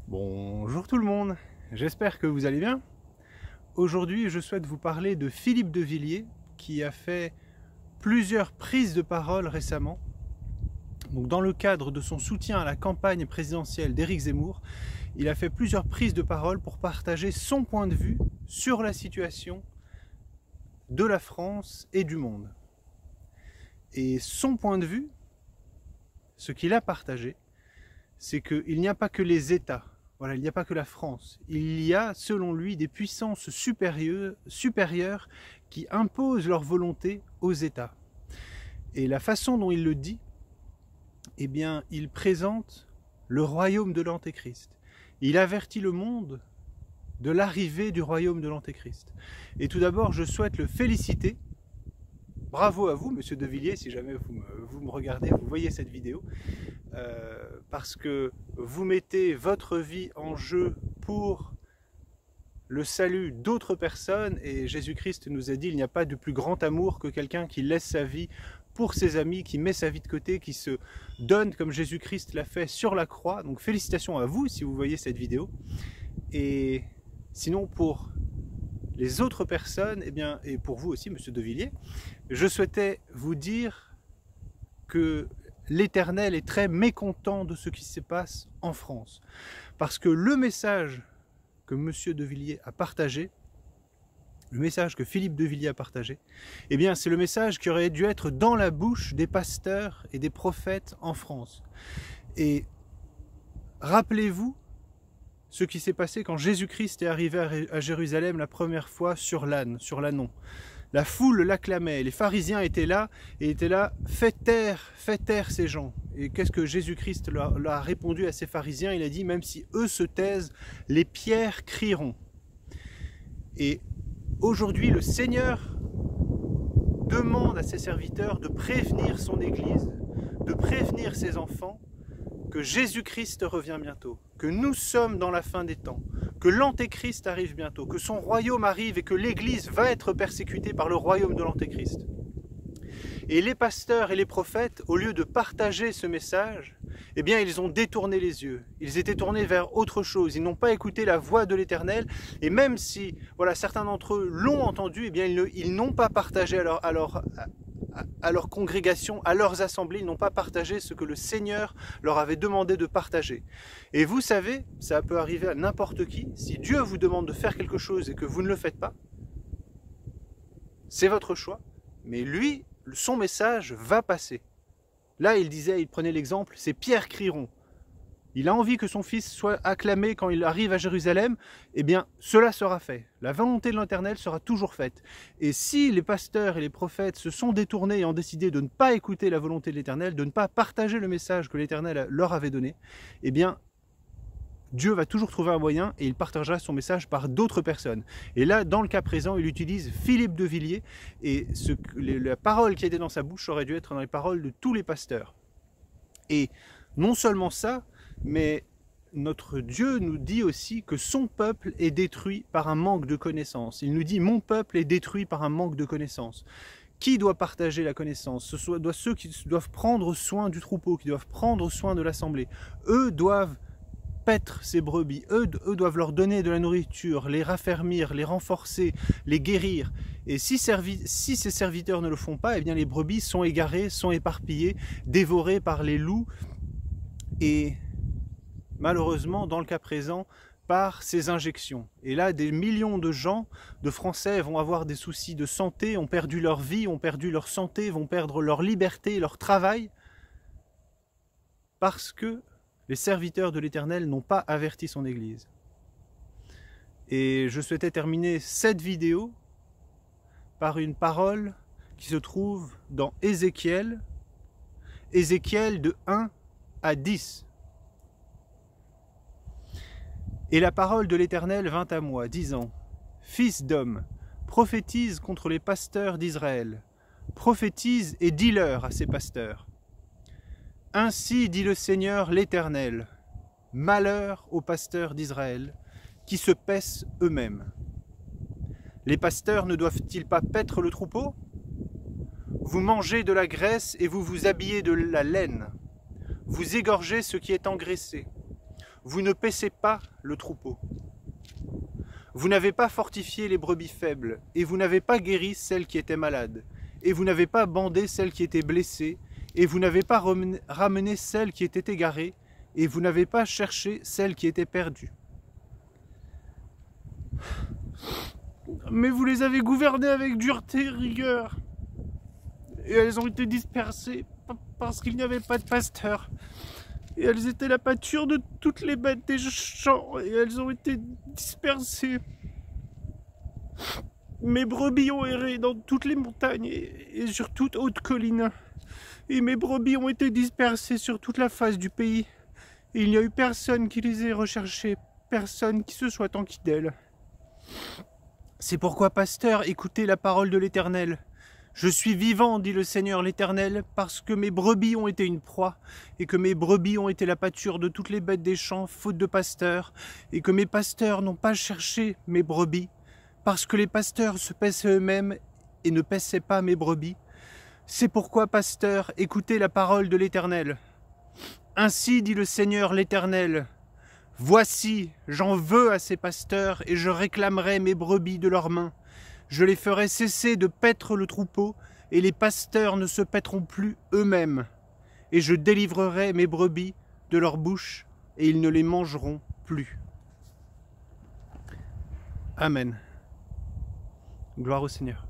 Bonjour tout le monde, j'espère que vous allez bien. Aujourd'hui, je souhaite vous parler de Philippe de Villiers qui a fait plusieurs prises de parole récemment. Donc, dans le cadre de son soutien à la campagne présidentielle d'Éric Zemmour, il a fait plusieurs prises de parole pour partager son point de vue sur la situation de la France et du monde. Et son point de vue, ce qu'il a partagé, c'est qu'il n'y a pas que les États. Voilà, il n'y a pas que la France. Il y a, selon lui, des puissances supérieures qui imposent leur volonté aux États. Et la façon dont il le dit, eh bien, il présente le royaume de l'Antéchrist. Il avertit le monde de l'arrivée du royaume de l'Antéchrist. Et tout d'abord, je souhaite le féliciter. Bravo à vous, monsieur de Villiers, si jamais vous me regardez, vous voyez cette vidéo. Parce que vous mettez votre vie en jeu pour le salut d'autres personnes, et Jésus-Christ nous a dit il n'y a pas de plus grand amour que quelqu'un qui laisse sa vie pour ses amis, qui met sa vie de côté, qui se donne comme Jésus-Christ l'a fait sur la croix. Donc félicitations à vous si vous voyez cette vidéo. Et sinon, pour les autres personnes, eh bien, et pour vous aussi, monsieur de Villiers, je souhaitais vous dire que l'Éternel est très mécontent de ce qui se passe en France. Parce que le message que monsieur de Villiers a partagé, le message que Philippe de Villiers a partagé, eh bien c'est le message qui aurait dû être dans la bouche des pasteurs et des prophètes en France. Et rappelez-vous ce qui s'est passé quand Jésus-Christ est arrivé à Jérusalem la première fois sur l'âne, sur l'ânon. La foule l'acclamait, les pharisiens étaient là, faites taire ces gens. Et qu'est-ce que Jésus-Christ leur a répondu à ces pharisiens? Il a dit, même si eux se taisent, les pierres crieront. Et aujourd'hui, le Seigneur demande à ses serviteurs de prévenir son Église, de prévenir ses enfants, que Jésus-Christ revient bientôt, que nous sommes dans la fin des temps, que l'Antéchrist arrive bientôt, que son royaume arrive et que l'Église va être persécutée par le royaume de l'Antéchrist. Et les pasteurs et les prophètes, au lieu de partager ce message, eh bien ils ont détourné les yeux. Ils étaient tournés vers autre chose. Ils n'ont pas écouté la voix de l'Éternel. Et même si voilà, certains d'entre eux l'ont entendu, eh bien ils n'ont pas partagé à leur congrégation, à leurs assemblées, ils n'ont pas partagé ce que le Seigneur leur avait demandé de partager. Et vous savez, ça peut arriver à n'importe qui, si Dieu vous demande de faire quelque chose et que vous ne le faites pas, c'est votre choix, mais lui, son message va passer. Là, il prenait l'exemple, ces pierres crieront. Il a envie que son fils soit acclamé quand il arrive à Jérusalem, eh bien, cela sera fait. La volonté de l'Éternel sera toujours faite. Et si les pasteurs et les prophètes se sont détournés et ont décidé de ne pas écouter la volonté de l'Éternel, de ne pas partager le message que l'Éternel leur avait donné, eh bien, Dieu va toujours trouver un moyen et il partagera son message par d'autres personnes. Et là, dans le cas présent, il utilise Philippe de Villiers et la parole qui était dans sa bouche aurait dû être dans les paroles de tous les pasteurs. Et non seulement ça, mais notre Dieu nous dit aussi que son peuple est détruit par un manque de connaissance. Il nous dit « Mon peuple est détruit par un manque de connaissance ». Qui doit partager la connaissance? Ce doit ceux qui doivent prendre soin du troupeau, qui doivent prendre soin de l'assemblée. Eux doivent paître ces brebis, eux doivent leur donner de la nourriture, les raffermir, les renforcer, les guérir. Et si ces serviteurs ne le font pas, eh bien les brebis sont égarées, sont éparpillées, dévorées par les loups et malheureusement, dans le cas présent, par ces injections. Et là, des millions de gens, de Français, vont avoir des soucis de santé, ont perdu leur vie, ont perdu leur santé, vont perdre leur liberté, leur travail, parce que les serviteurs de l'Éternel n'ont pas averti son Église. Et je souhaitais terminer cette vidéo par une parole qui se trouve dans Ézéchiel de 1 à 10. Et la parole de l'Éternel vint à moi, disant, « Fils d'homme, prophétise contre les pasteurs d'Israël, prophétise et dis-leur à ces pasteurs. Ainsi dit le Seigneur l'Éternel, malheur aux pasteurs d'Israël, qui se paissent eux-mêmes. Les pasteurs ne doivent-ils pas paître le troupeau? Vous mangez de la graisse et vous vous habillez de la laine. Vous égorgez ce qui est engraissé. vous ne paissez pas le troupeau. Vous n'avez pas fortifié les brebis faibles, et vous n'avez pas guéri celles qui étaient malades, et vous n'avez pas bandé celles qui étaient blessées, et vous n'avez pas ramené celles qui étaient égarées, et vous n'avez pas cherché celles qui étaient perdues. Mais vous les avez gouvernées avec dureté et rigueur, et elles ont été dispersées parce qu'il n'y avait pas de pasteur. Et elles étaient la pâture de toutes les bêtes des champs, et elles ont été dispersées. Mes brebis ont erré dans toutes les montagnes et sur toute haute colline. Et mes brebis ont été dispersées sur toute la face du pays. Et il n'y a eu personne qui les ait recherchées, personne qui se soit enquis d'elles. C'est pourquoi, pasteur, écoutez la parole de l'Éternel. Je suis vivant, dit le Seigneur l'Éternel, parce que mes brebis ont été une proie, et que mes brebis ont été la pâture de toutes les bêtes des champs, faute de pasteurs, et que mes pasteurs n'ont pas cherché mes brebis, parce que les pasteurs se paissaient eux-mêmes et ne paissaient pas mes brebis. C'est pourquoi, pasteur, écoutez la parole de l'Éternel. Ainsi dit le Seigneur l'Éternel, voici, j'en veux à ces pasteurs, et je réclamerai mes brebis de leurs mains. Je les ferai cesser de paître le troupeau, et les pasteurs ne se paîtront plus eux-mêmes. Et je délivrerai mes brebis de leur bouche, et ils ne les mangeront plus. Amen. Gloire au Seigneur.